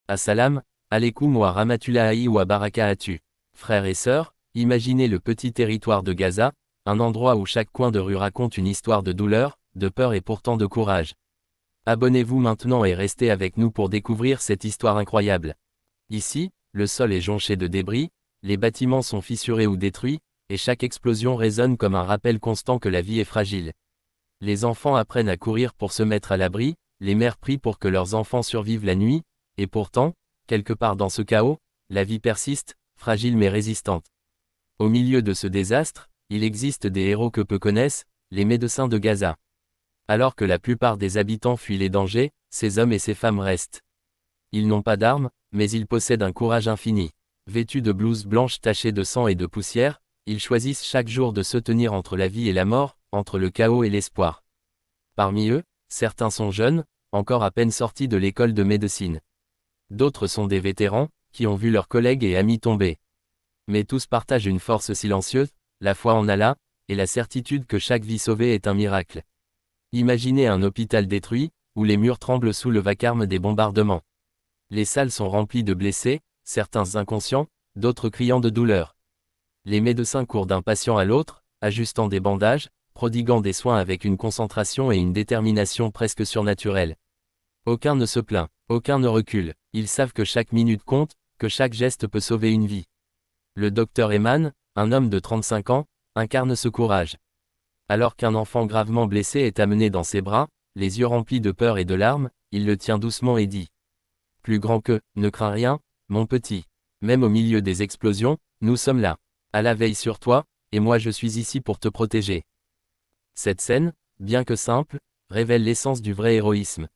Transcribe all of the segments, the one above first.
Assalam, alaikum wa rahmatullahi wa barakatuh. Frères et sœurs, imaginez le petit territoire de Gaza, un endroit où chaque coin de rue raconte une histoire de douleur, de peur et pourtant de courage. Abonnez-vous maintenant et restez avec nous pour découvrir cette histoire incroyable. Ici, le sol est jonché de débris, les bâtiments sont fissurés ou détruits, et chaque explosion résonne comme un rappel constant que la vie est fragile. Les enfants apprennent à courir pour se mettre à l'abri, les mères prient pour que leurs enfants survivent la nuit, et pourtant, quelque part dans ce chaos, la vie persiste, fragile mais résistante. Au milieu de ce désastre, il existe des héros que peu connaissent, les médecins de Gaza. Alors que la plupart des habitants fuient les dangers, ces hommes et ces femmes restent. Ils n'ont pas d'armes, mais ils possèdent un courage infini. Vêtus de blouses blanches tachées de sang et de poussière, ils choisissent chaque jour de se tenir entre la vie et la mort, entre le chaos et l'espoir. Parmi eux, certains sont jeunes, encore à peine sortis de l'école de médecine. D'autres sont des vétérans, qui ont vu leurs collègues et amis tomber. Mais tous partagent une force silencieuse, la foi en Allah, et la certitude que chaque vie sauvée est un miracle. Imaginez un hôpital détruit, où les murs tremblent sous le vacarme des bombardements. Les salles sont remplies de blessés, certains inconscients, d'autres criant de douleur. Les médecins courent d'un patient à l'autre, ajustant des bandages, prodiguant des soins avec une concentration et une détermination presque surnaturelles. Aucun ne se plaint, aucun ne recule, ils savent que chaque minute compte, que chaque geste peut sauver une vie. Le docteur Eman, un homme de 35 ans, incarne ce courage. Alors qu'un enfant gravement blessé est amené dans ses bras, les yeux remplis de peur et de larmes, il le tient doucement et dit : Plus grand que, ne crains rien, mon petit. Même au milieu des explosions, nous sommes là. Allah veille sur toi, et moi je suis ici pour te protéger. Cette scène, bien que simple, révèle l'essence du vrai héroïsme.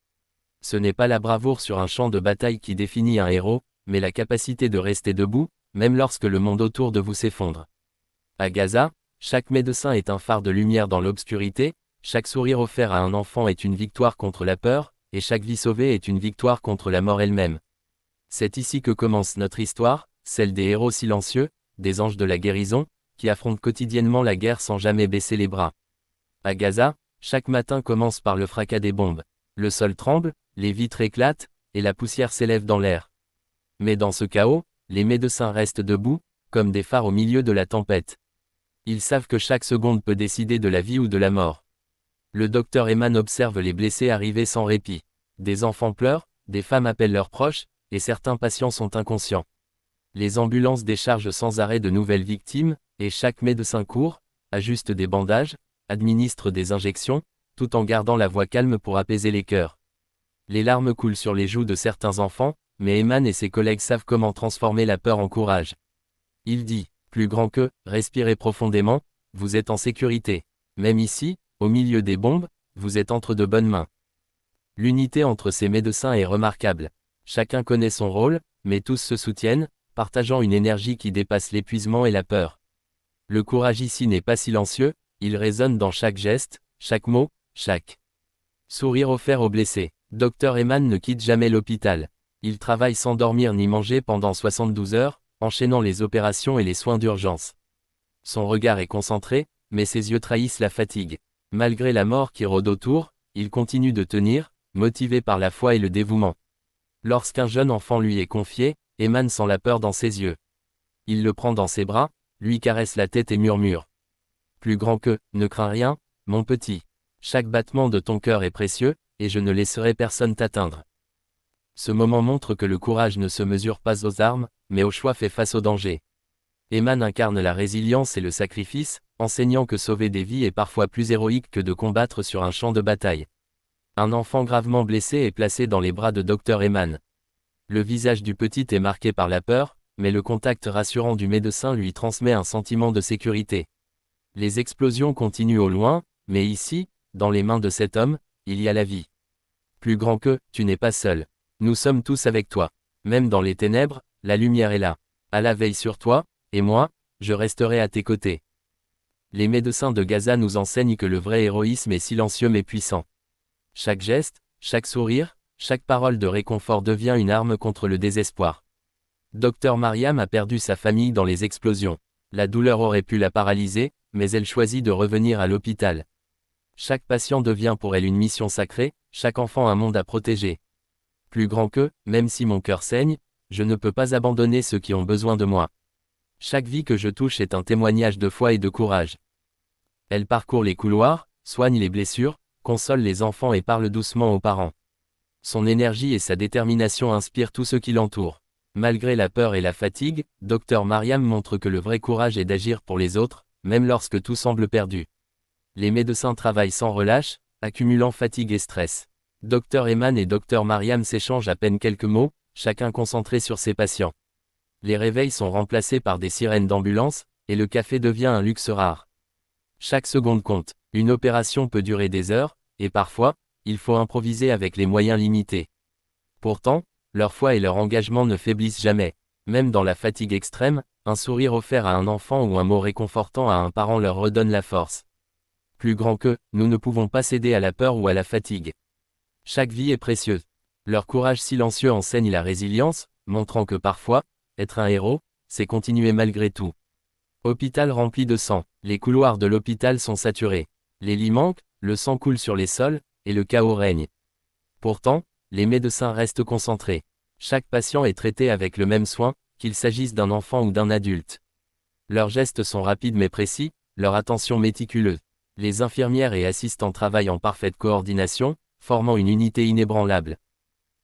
Ce n'est pas la bravoure sur un champ de bataille qui définit un héros, mais la capacité de rester debout, même lorsque le monde autour de vous s'effondre. À Gaza, chaque médecin est un phare de lumière dans l'obscurité, chaque sourire offert à un enfant est une victoire contre la peur, et chaque vie sauvée est une victoire contre la mort elle-même. C'est ici que commence notre histoire, celle des héros silencieux, des anges de la guérison, qui affrontent quotidiennement la guerre sans jamais baisser les bras. À Gaza, chaque matin commence par le fracas des bombes. Le sol tremble, les vitres éclatent, et la poussière s'élève dans l'air. Mais dans ce chaos, les médecins restent debout, comme des phares au milieu de la tempête. Ils savent que chaque seconde peut décider de la vie ou de la mort. Le docteur Eman observe les blessés arriver sans répit. Des enfants pleurent, des femmes appellent leurs proches, et certains patients sont inconscients. Les ambulances déchargent sans arrêt de nouvelles victimes, et chaque médecin court, ajuste des bandages, administre des injections, tout en gardant la voix calme pour apaiser les cœurs. Les larmes coulent sur les joues de certains enfants, mais Eman et ses collègues savent comment transformer la peur en courage. Il dit, plus grand que, respirez profondément, vous êtes en sécurité. Même ici, au milieu des bombes, vous êtes entre de bonnes mains. L'unité entre ces médecins est remarquable. Chacun connaît son rôle, mais tous se soutiennent, partageant une énergie qui dépasse l'épuisement et la peur. Le courage ici n'est pas silencieux, il résonne dans chaque geste, chaque mot, chaque sourire offert aux blessés. Dr Eman ne quitte jamais l'hôpital. Il travaille sans dormir ni manger pendant 72 heures, enchaînant les opérations et les soins d'urgence. Son regard est concentré, mais ses yeux trahissent la fatigue. Malgré la mort qui rôde autour, il continue de tenir, motivé par la foi et le dévouement. Lorsqu'un jeune enfant lui est confié, Eman sent la peur dans ses yeux. Il le prend dans ses bras, lui caresse la tête et murmure : Plus grand que, ne crains rien, mon petit. Chaque battement de ton cœur est précieux, et je ne laisserai personne t'atteindre. Ce moment montre que le courage ne se mesure pas aux armes, mais au choix fait face au danger. Eman incarne la résilience et le sacrifice, enseignant que sauver des vies est parfois plus héroïque que de combattre sur un champ de bataille. Un enfant gravement blessé est placé dans les bras de Dr Eman. Le visage du petit est marqué par la peur, mais le contact rassurant du médecin lui transmet un sentiment de sécurité. Les explosions continuent au loin, mais ici, dans les mains de cet homme, il y a la vie. Plus grand que, tu n'es pas seul. Nous sommes tous avec toi. Même dans les ténèbres, la lumière est là. Allah veille sur toi, et moi, je resterai à tes côtés. Les médecins de Gaza nous enseignent que le vrai héroïsme est silencieux mais puissant. Chaque geste, chaque sourire, chaque parole de réconfort devient une arme contre le désespoir. Dr Mariam a perdu sa famille dans les explosions. La douleur aurait pu la paralyser, mais elle choisit de revenir à l'hôpital. Chaque patient devient pour elle une mission sacrée, chaque enfant un monde à protéger. Plus grand que, même si mon cœur saigne, je ne peux pas abandonner ceux qui ont besoin de moi. Chaque vie que je touche est un témoignage de foi et de courage. Elle parcourt les couloirs, soigne les blessures, console les enfants et parle doucement aux parents. Son énergie et sa détermination inspirent tous ceux qui l'entourent. Malgré la peur et la fatigue, Dr Mariam montre que le vrai courage est d'agir pour les autres, même lorsque tout semble perdu. Les médecins travaillent sans relâche, accumulant fatigue et stress. Dr Eman et Dr Mariam s'échangent à peine quelques mots, chacun concentré sur ses patients. Les réveils sont remplacés par des sirènes d'ambulance, et le café devient un luxe rare. Chaque seconde compte. Une opération peut durer des heures, et parfois, il faut improviser avec les moyens limités. Pourtant, leur foi et leur engagement ne faiblissent jamais. Même dans la fatigue extrême, un sourire offert à un enfant ou un mot réconfortant à un parent leur redonne la force. Plus grand que, nous ne pouvons pas céder à la peur ou à la fatigue. Chaque vie est précieuse. Leur courage silencieux enseigne la résilience, montrant que parfois, être un héros, c'est continuer malgré tout. Hôpital rempli de sang. Les couloirs de l'hôpital sont saturés. Les lits manquent, le sang coule sur les sols, et le chaos règne. Pourtant, les médecins restent concentrés. Chaque patient est traité avec le même soin, qu'il s'agisse d'un enfant ou d'un adulte. Leurs gestes sont rapides mais précis, leur attention méticuleuse. Les infirmières et assistants travaillent en parfaite coordination, formant une unité inébranlable.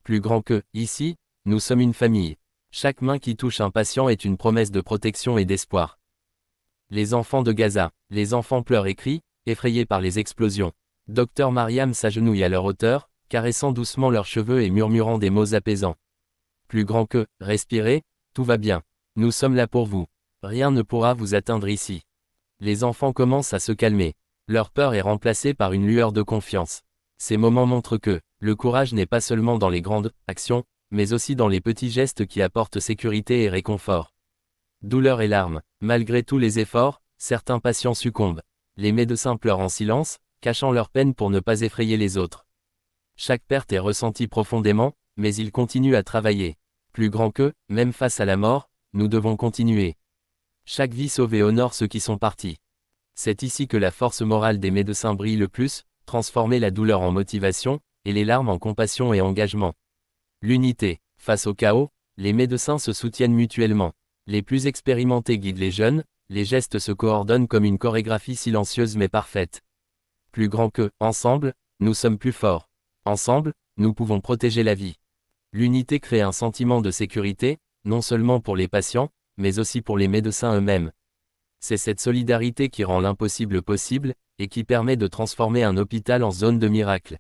Plus grand que, ici, nous sommes une famille. Chaque main qui touche un patient est une promesse de protection et d'espoir. Les enfants de Gaza. Les enfants pleurent et crient, effrayés par les explosions. Dr Mariam s'agenouille à leur hauteur, caressant doucement leurs cheveux et murmurant des mots apaisants. Plus grand que, respirez, tout va bien. Nous sommes là pour vous. Rien ne pourra vous atteindre ici. Les enfants commencent à se calmer. Leur peur est remplacée par une lueur de confiance. Ces moments montrent que, le courage n'est pas seulement dans les grandes actions, mais aussi dans les petits gestes qui apportent sécurité et réconfort. Douleur et larmes. Malgré tous les efforts, certains patients succombent. Les médecins pleurent en silence, cachant leur peine pour ne pas effrayer les autres. Chaque perte est ressentie profondément, mais ils continuent à travailler. Plus grand que, même face à la mort, nous devons continuer. Chaque vie sauvée honore ceux qui sont partis. C'est ici que la force morale des médecins brille le plus, transformer la douleur en motivation, et les larmes en compassion et engagement. L'unité. Face au chaos, les médecins se soutiennent mutuellement. Les plus expérimentés guident les jeunes, les gestes se coordonnent comme une chorégraphie silencieuse mais parfaite. Plus grand que, ensemble, nous sommes plus forts. Ensemble, nous pouvons protéger la vie. L'unité crée un sentiment de sécurité, non seulement pour les patients, mais aussi pour les médecins eux-mêmes. C'est cette solidarité qui rend l'impossible possible, et qui permet de transformer un hôpital en zone de miracle.